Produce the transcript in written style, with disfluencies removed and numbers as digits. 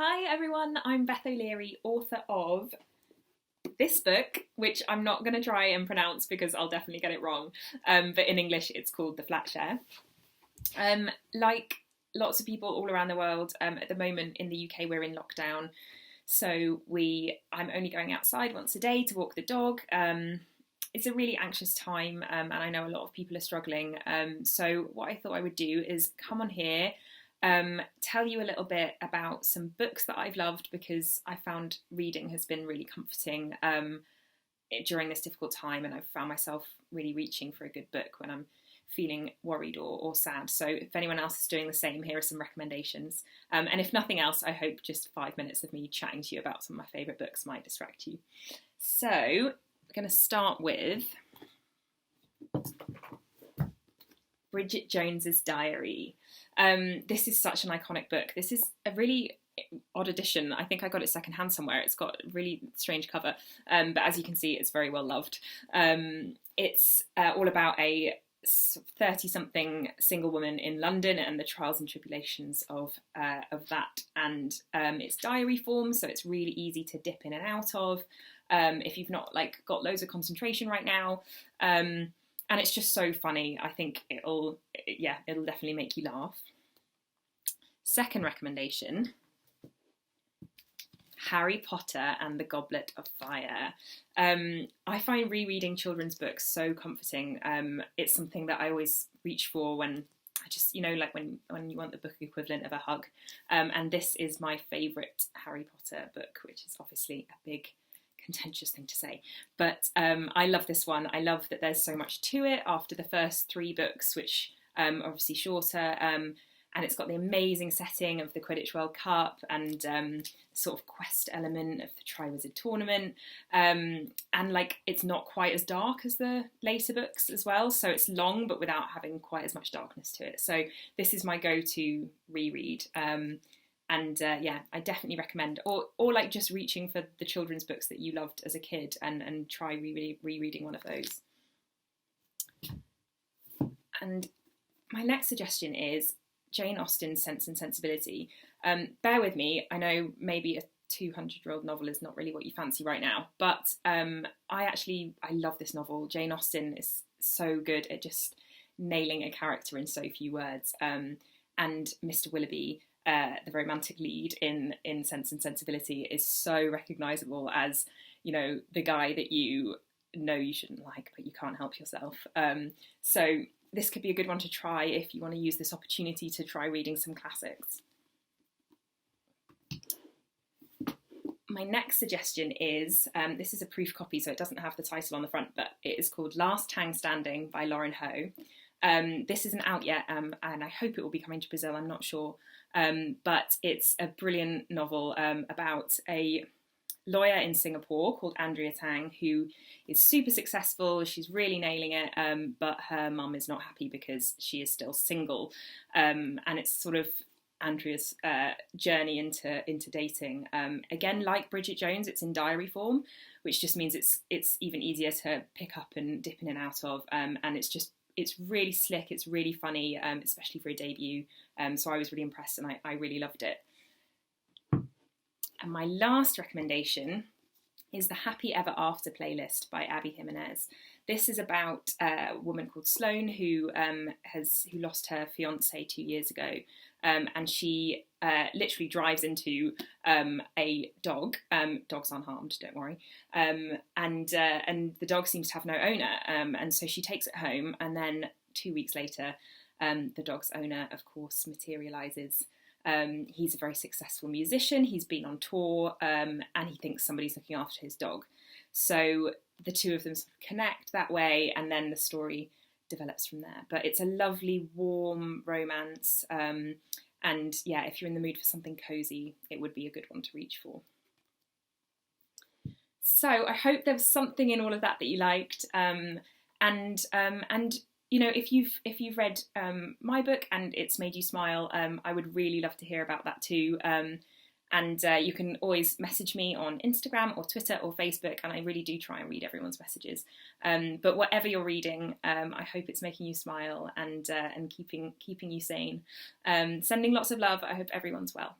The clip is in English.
Hi everyone, I'm Beth O'Leary, author of this book, which I'm not going to try and pronounce because I'll definitely get it wrong, but in English it's called The Flat Share. Like lots of people all around the world, at the moment in the UK we're in lockdown, so I'm only going outside once a day to walk the dog. It's a really anxious time, and I know a lot of people are struggling, so what I thought I would do is come on here, tell you a little bit about some books that I've loved, because I found reading has been really comforting during this difficult time, and I've found myself really reaching for a good book when I'm feeling worried or sad. So if anyone else is doing the same, here are some recommendations. And if nothing else, I hope just 5 minutes of me chatting to you about some of my favourite books might distract you. So we're going to start with Bridget Jones's Diary. This is such an iconic book. This is a really odd edition. I think I got it secondhand somewhere. It's got a really strange cover, but as you can see, it's very well loved. It's all about a 30-something single woman in London and the trials and tribulations of that. And it's diary form, so it's really easy to dip in and out of if you've not got loads of concentration right now. And it's just so funny. I think it'll definitely make you laugh. Second recommendation, Harry Potter and the Goblet of Fire. I find rereading children's books so comforting. It's something that I always reach for when I just, when you want the book equivalent of a hug. And this is my favourite Harry Potter book, which is obviously a big contentious thing to say, but I love this one. I love that there's so much to it after the first 3 books, which are obviously shorter, and it's got the amazing setting of the Quidditch World Cup and sort of quest element of the Triwizard Tournament, and it's not quite as dark as the later books as well, so it's long but without having quite as much darkness to it. So this is my go-to reread. And I definitely recommend, or just reaching for the children's books that you loved as a kid and try rereading one of those. And my next suggestion is Jane Austen's Sense and Sensibility. Bear with me, I know maybe a 200-year-old novel is not really what you fancy right now, but I love this novel. Jane Austen is so good at just nailing a character in so few words, and Mr. Willoughby, the romantic lead in Sense and Sensibility, is so recognisable as, the guy that you know you shouldn't like, but you can't help yourself. So this could be a good one to try if you want to use this opportunity to try reading some classics. My next suggestion is, this is a proof copy, so it doesn't have the title on the front, but it is called Last Tang Standing by Lauren Howe. This isn't out yet, and I hope it will be coming to Brazil, I'm not sure. But it's a brilliant novel about a lawyer in Singapore called Andrea Tang, who is super successful. She's really nailing it, but her mum is not happy because she is still single. And it's sort of Andrea's journey into dating. Again, like Bridget Jones, it's in diary form, which just means it's even easier to pick up and dip in and out of. And it's really slick, it's really funny, especially for a debut. So I was really impressed and I really loved it. And my last recommendation is the Happy Ever After playlist by Abby Jimenez. This is about a woman called Sloane who lost her fiance 2 years ago, and she literally drives into a dog. Dogs aren't harmed, don't worry. And the dog seems to have no owner, and so she takes it home, and then 2 weeks later, the dog's owner, of course, materialises. He's a very successful musician, he's been on tour, and he thinks somebody's looking after his dog. So the two of them sort of connect that way, and then the story develops from there. But it's a lovely, warm romance, and if you're in the mood for something cosy, it would be a good one to reach for. So I hope there was something in all of that you liked, and if you've read my book and it's made you smile, I would really love to hear about that too. And you can always message me on Instagram or Twitter or Facebook, and I really do try and read everyone's messages. But whatever you're reading, I hope it's making you smile and keeping you sane. Sending lots of love. I hope everyone's well.